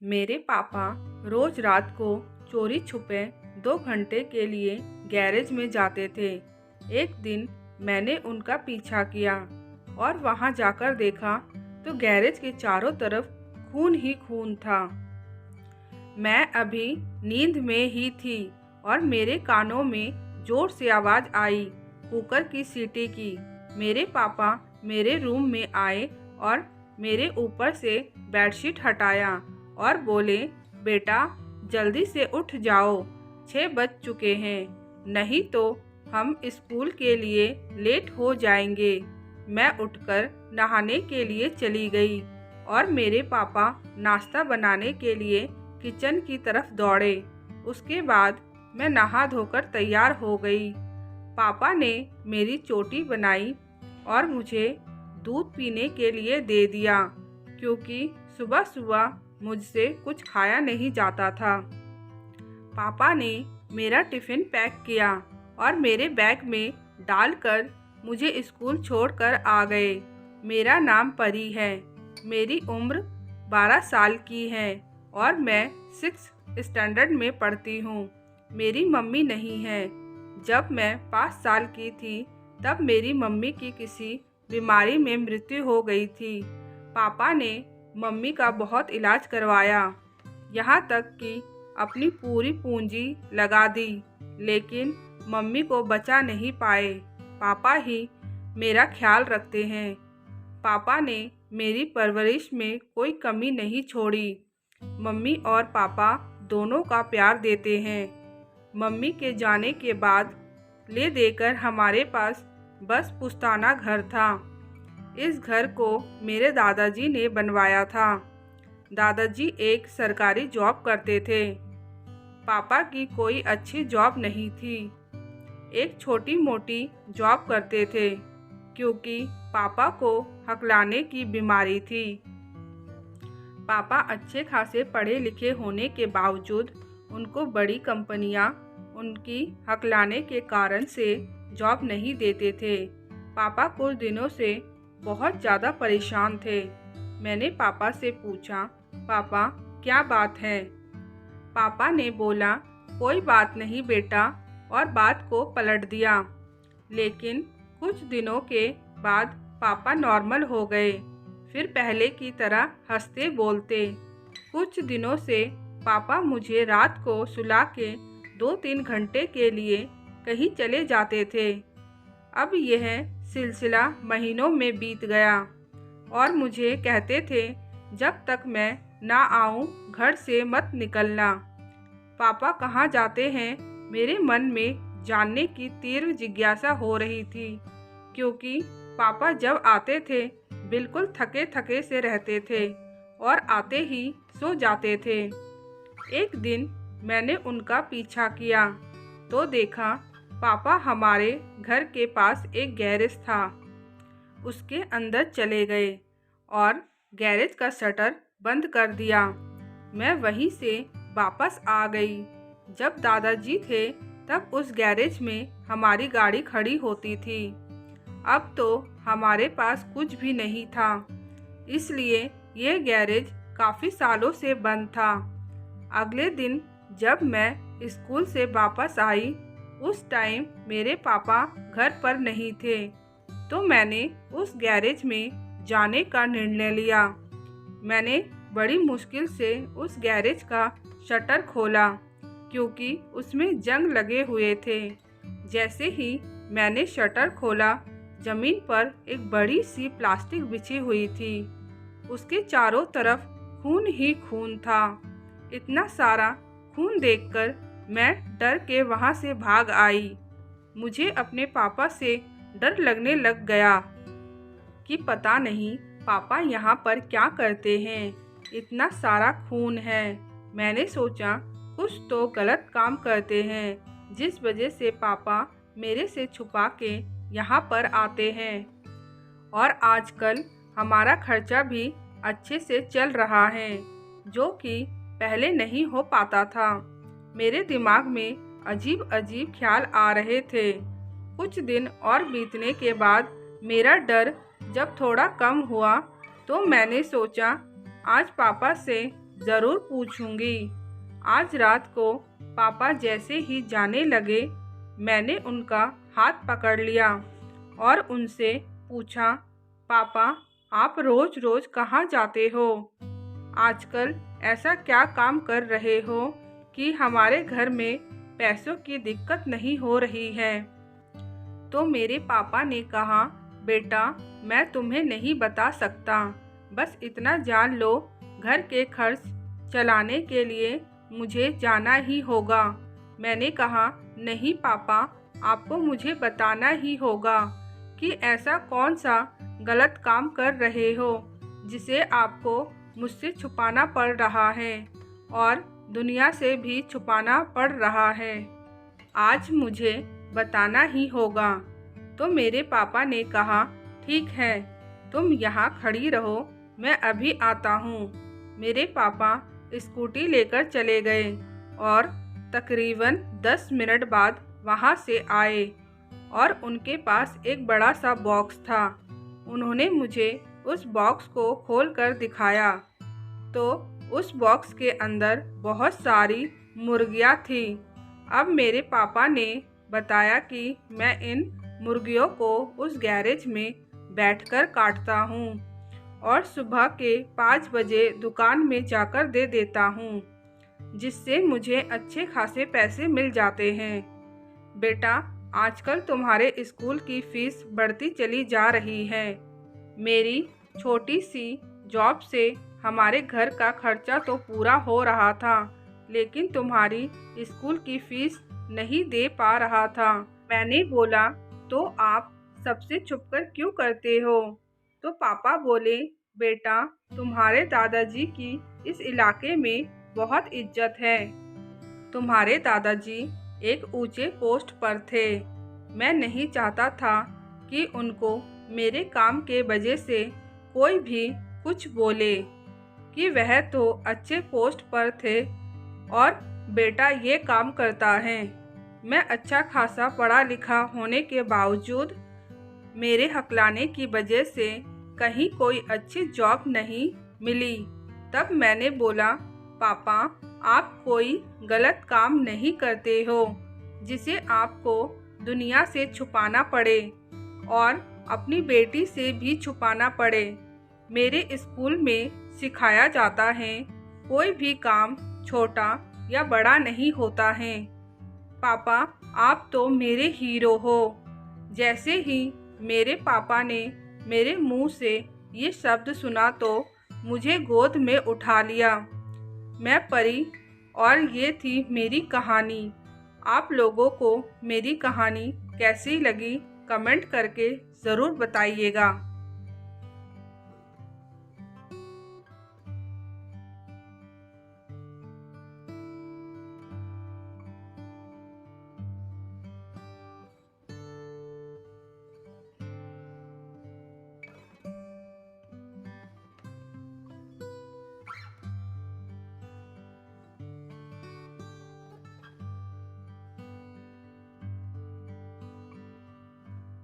मेरे पापा रोज रात को चोरी छुपे 2 घंटे के लिए गैरेज में जाते थे। एक दिन मैंने उनका पीछा किया और वहां जाकर देखा तो गैरेज के चारों तरफ खून ही खून था। मैं अभी नींद में ही थी और मेरे कानों में जोर से आवाज़ आई, कुकर की सीटी की। मेरे पापा मेरे रूम में आए और मेरे ऊपर से बेडशीट हटाया और बोले, बेटा जल्दी से उठ जाओ, 6 बज चुके हैं, नहीं तो हम स्कूल के लिए लेट हो जाएंगे। मैं उठकर नहाने के लिए चली गई और मेरे पापा नाश्ता बनाने के लिए किचन की तरफ दौड़े। उसके बाद मैं नहा धोकर तैयार हो गई। पापा ने मेरी चोटी बनाई और मुझे दूध पीने के लिए दे दिया, क्योंकि सुबह सुबह मुझसे कुछ खाया नहीं जाता था। पापा ने मेरा टिफ़िन पैक किया और मेरे बैग में डालकर मुझे स्कूल छोड़कर आ गए। मेरा नाम परी है, मेरी उम्र 12 साल की है और मैं 6th स्टैंडर्ड में पढ़ती हूँ। मेरी मम्मी नहीं है। जब मैं 5 साल की थी तब मेरी मम्मी की किसी बीमारी में मृत्यु हो गई थी। पापा ने मम्मी का बहुत इलाज करवाया, यहाँ तक कि अपनी पूरी पूंजी लगा दी, लेकिन मम्मी को बचा नहीं पाए। पापा ही मेरा ख्याल रखते हैं। पापा ने मेरी परवरिश में कोई कमी नहीं छोड़ी। मम्मी और पापा दोनों का प्यार देते हैं। मम्मी के जाने के बाद ले देकर हमारे पास बस पुश्ताना घर था। इस घर को मेरे दादाजी ने बनवाया था। दादाजी एक सरकारी जॉब करते थे। पापा की कोई अच्छी जॉब नहीं थी, एक छोटी मोटी जॉब करते थे, क्योंकि पापा को हकलाने की बीमारी थी। पापा अच्छे खासे पढ़े लिखे होने के बावजूद उनको बड़ी कंपनियां उनकी हकलाने के कारण से जॉब नहीं देते थे। पापा कुछ दिनों से बहुत ज़्यादा परेशान थे। मैंने पापा से पूछा, पापा क्या बात है? पापा ने बोला, कोई बात नहीं बेटा, और बात को पलट दिया। लेकिन कुछ दिनों के बाद पापा नॉर्मल हो गए, फिर पहले की तरह हंसते बोलते। कुछ दिनों से पापा मुझे रात को सुला के 2-3 घंटे के लिए कहीं चले जाते थे। अब यह सिलसिला महीनों में बीत गया और मुझे कहते थे, जब तक मैं ना आऊं घर से मत निकलना। पापा कहाँ जाते हैं, मेरे मन में जानने की तीव्र जिज्ञासा हो रही थी, क्योंकि पापा जब आते थे बिल्कुल थके थके से रहते थे और आते ही सो जाते थे। एक दिन मैंने उनका पीछा किया तो देखा पापा हमारे घर के पास एक गैरेज था, उसके अंदर चले गए और गैरेज का शटर बंद कर दिया। मैं वहीं से वापस आ गई। जब दादाजी थे तब उस गैरेज में हमारी गाड़ी खड़ी होती थी। अब तो हमारे पास कुछ भी नहीं था, इसलिए यह गैरेज काफ़ी सालों से बंद था। अगले दिन जब मैं स्कूल से वापस आई, उस टाइम मेरे पापा घर पर नहीं थे, तो मैंने उस गैरेज में जाने का निर्णय लिया। मैंने बड़ी मुश्किल से उस गैरेज का शटर खोला, क्योंकि उसमें जंग लगे हुए थे। जैसे ही मैंने शटर खोला, ज़मीन पर एक बड़ी सी प्लास्टिक बिछी हुई थी। उसके चारों तरफ खून ही खून था। इतना सारा खून देखकर मैं डर के वहाँ से भाग आई। मुझे अपने पापा से डर लगने लग गया कि पता नहीं पापा यहाँ पर क्या करते हैं, इतना सारा खून है। मैंने सोचा कुछ तो गलत काम करते हैं, जिस वजह से पापा मेरे से छुपा के यहाँ पर आते हैं। और आजकल हमारा खर्चा भी अच्छे से चल रहा है, जो कि पहले नहीं हो पाता था। मेरे दिमाग में अजीब अजीब ख्याल आ रहे थे। कुछ दिन और बीतने के बाद मेरा डर जब थोड़ा कम हुआ तो मैंने सोचा आज पापा से ज़रूर पूछूंगी। आज रात को पापा जैसे ही जाने लगे, मैंने उनका हाथ पकड़ लिया और उनसे पूछा, पापा आप रोज़ रोज़ कहाँ जाते हो? आजकल ऐसा क्या काम कर रहे हो कि हमारे घर में पैसों की दिक्कत नहीं हो रही है? तो मेरे पापा ने कहा, बेटा मैं तुम्हें नहीं बता सकता, बस इतना जान लो, घर के खर्च चलाने के लिए मुझे जाना ही होगा। मैंने कहा, नहीं पापा, आपको मुझे बताना ही होगा कि ऐसा कौन सा गलत काम कर रहे हो जिसे आपको मुझसे छुपाना पड़ रहा है और दुनिया से भी छुपाना पड़ रहा है। आज मुझे बताना ही होगा। तो मेरे पापा ने कहा, ठीक है, तुम यहाँ खड़ी रहो, मैं अभी आता हूँ। मेरे पापा स्कूटी लेकर चले गए और तकरीबन 10 मिनट बाद वहाँ से आए और उनके पास एक बड़ा सा बॉक्स था। उन्होंने मुझे उस बॉक्स को खोलकर दिखाया तो उस बॉक्स के अंदर बहुत सारी मुर्गियाँ थीं। अब मेरे पापा ने बताया कि मैं इन मुर्गियों को उस गैरेज में बैठकर काटता हूँ और सुबह के 5 बजे दुकान में जाकर दे देता हूँ, जिससे मुझे अच्छे खासे पैसे मिल जाते हैं। बेटा आजकल तुम्हारे स्कूल की फ़ीस बढ़ती चली जा रही है। मेरी छोटी सी जॉब से हमारे घर का खर्चा तो पूरा हो रहा था, लेकिन तुम्हारी स्कूल की फ़ीस नहीं दे पा रहा था। मैंने बोला, तो आप सबसे छुपकर क्यों करते हो? तो पापा बोले, बेटा तुम्हारे दादाजी की इस इलाके में बहुत इज्जत है। तुम्हारे दादाजी एक ऊंचे पोस्ट पर थे। मैं नहीं चाहता था कि उनको मेरे काम के वजह से कोई भी कुछ बोले कि वह तो अच्छे पोस्ट पर थे और बेटा ये काम करता है। मैं अच्छा खासा पढ़ा लिखा होने के बावजूद मेरे हकलाने की वजह से कहीं कोई अच्छी जॉब नहीं मिली। तब मैंने बोला, पापा आप कोई गलत काम नहीं करते हो जिसे आपको दुनिया से छुपाना पड़े और अपनी बेटी से भी छुपाना पड़े। मेरे स्कूल में सिखाया जाता है, कोई भी काम छोटा या बड़ा नहीं होता है। पापा आप तो मेरे हीरो हो। जैसे ही मेरे पापा ने मेरे मुंह से ये शब्द सुना तो मुझे गोद में उठा लिया। मैं परी और ये थी मेरी कहानी। आप लोगों को मेरी कहानी कैसी लगी कमेंट करके ज़रूर बताइएगा।